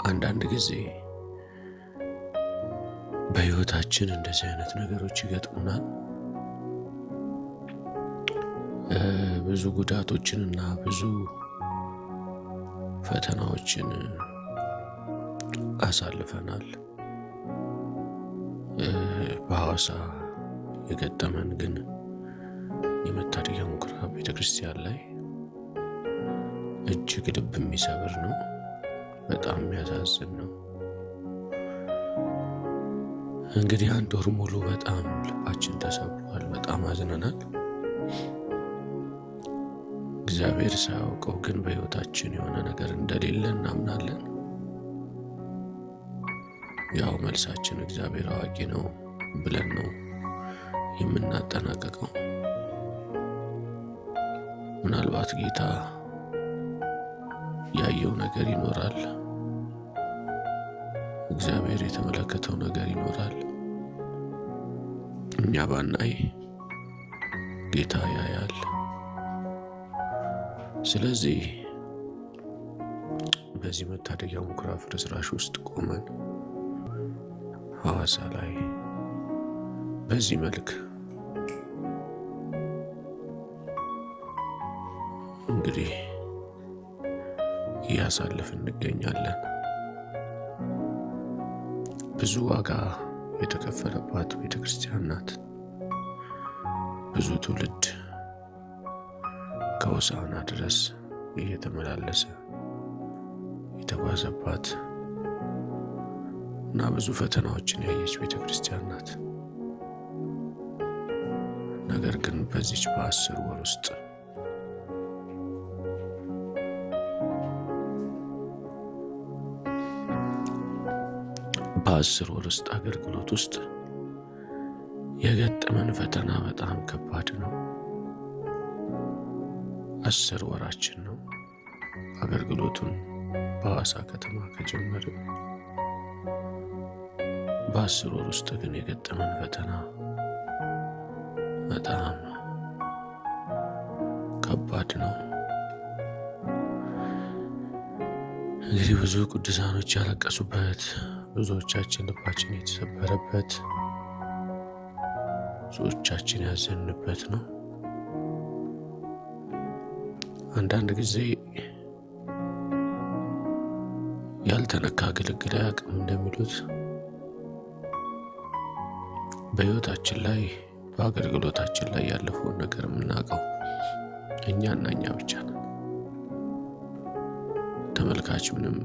አንዳንድ ጊዜ በህይወታችን እንደዚህ አይነት ነገሮች ይገጥሙናል። ብዙ ጉዳቶችንና ብዙ ፈተናዎችን አሳልፈናል። በሐዋሳ የገጠመን ግን የመታደጊያ ምኩራብ ቤተክርስቲያን ላይ እጅግ ልብ የሚሰብር ነው። በጣም የሚያሳዝን ነው። እንግዲህ አንድ ወር ሙሉ በጣም ልባችን ተሰብሯል። በጣም አዝነናል። እግዚአብሔር ሳያውቀው ግን በህይወታችን የሆነ ነገር እንደሌለ እናምናለን። ያው መልሳችን እግዚአብሔር አዋቂ ነው ብለን ነው የምናጠናቀቀው። ምናልባት ጌታ ያየው ነገር ይኖራል። እግዚአብሔር የተመለከተው ነገር ይኖራል። እኛ ባናይ ጌታ ያያል። ስለዚህ በዚህ መታደጊያ ምኩራብ ፍርስራሽ ውስጥ ቆመን ሐዋሳ ላይ በዚህ መልክ እንግዲህ እያሳለፍን እንገኛለን። ብዙ ዋጋ የተከፈለባት ቤተክርስቲያን ናት። ብዙ ትውልድ ከሆሳዕና ድረስ እየተመላለሰ የተጓዘባት እና ብዙ ፈተናዎችን ያየች ቤተክርስቲያን ናት። ነገር ግን በዚች በ10 ወር ውስጥ በ10 ወር ውስጥ አገልግሎት ውስጥ የገጠመን ፈተና በጣም ከባድ ነው። 10 ወራችን ነው አገልግሎቱን በሐዋሳ ከተማ ከጀመርን። በ10 ወር ውስጥ ግን የገጠመን ፈተና በጣም ከባድ ነው። እንግዲህ ብዙ ቅዱሳኖች ያለቀሱበት፣ ብዙዎቻችን ልባችን የተሰበረበት፣ ብዙዎቻችን ያዘንበት ነው። አንዳንድ ጊዜ ያልተነካ ግልግል አያውቅም እንደሚሉት በህይወታችን ላይ በአገልግሎታችን ላይ ያለፈውን ነገር የምናውቀው እኛና እኛ ብቻ ነን። ተመልካች ምንም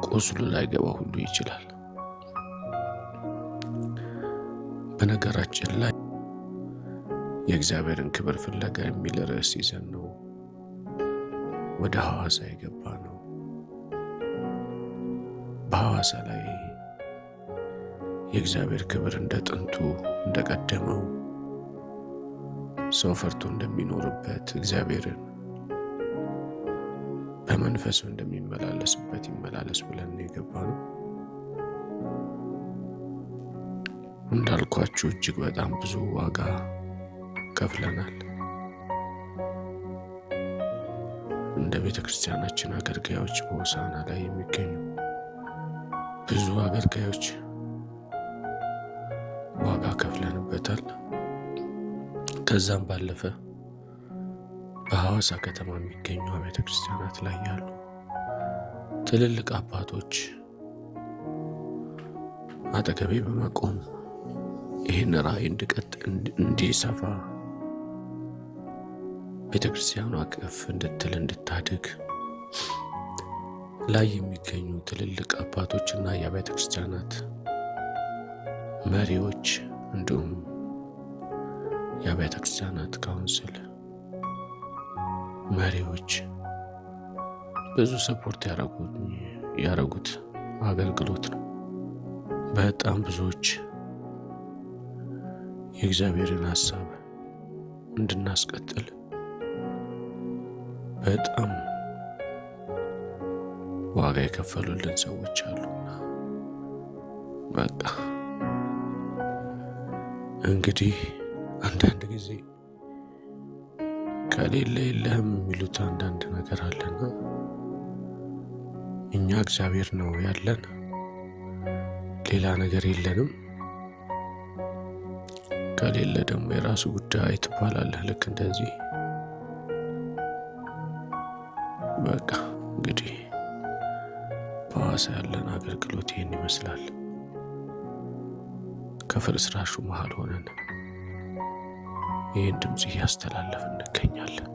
ቁስሉ ላይ ገባ ሁሉ ይችላል። በነገራችን ላይ የእግዚአብሔርን ክብር ፍለጋ የሚል ርዕስ ይዘን ነው ወደ ሐዋሳ የገባ ነው። በሐዋሳ ላይ የእግዚአብሔር ክብር እንደ ጥንቱ እንደቀደመው ሰው ፈርቶ እንደሚኖርበት እግዚአብሔርን በመንፈሱ እንደሚመላለስበት ይመላለስ ብለን የገባ ነው። እንዳልኳችሁ እጅግ በጣም ብዙ ዋጋ ከፍለናል። እንደ ቤተክርስቲያናችን አገልጋዮች በሆሳዕና ላይ የሚገኙ ብዙ አገልጋዮች ዋጋ ከፍለንበታል። ከዛም ባለፈ በሐዋሳ ከተማ የሚገኙ ቤተክርስቲያናት ላይ ያሉ ትልልቅ አባቶች አጠገቤ በመቆም ይህን ራዕይ እንዲሰፋ ቤተክርስቲያኗ ከፍ እንድትል እንድታድግ ላይ የሚገኙ ትልልቅ አባቶችና የአብያተ ክርስቲያናት መሪዎች እንዲሁም የአብያተ ክርስቲያናት ካውንስል መሪዎች ብዙ ሰፖርት ያረጉት አገልግሎት ነው። በጣም ብዙዎች የእግዚአብሔርን ሐሳብ እንድናስቀጥል በጣም ዋጋ የከፈሉልን ሰዎች አሉና በቃ እንግዲህ አንዳንድ ጊዜ ከሌለ የለህም የሚሉት አንዳንድ ነገር አለና እኛ እግዚአብሔር ነው ያለን፣ ሌላ ነገር የለንም። ከሌለ ደግሞ የራሱ ጉዳይ ትባላለህ። ልክ እንደዚህ በቃ እንግዲህ በሐዋሳ ያለን አገልግሎት ይህን ይመስላል። ከፍርስራሹ መሃል ሆነን ይህን ድምፅ እያስተላለፍን እንገኛለን።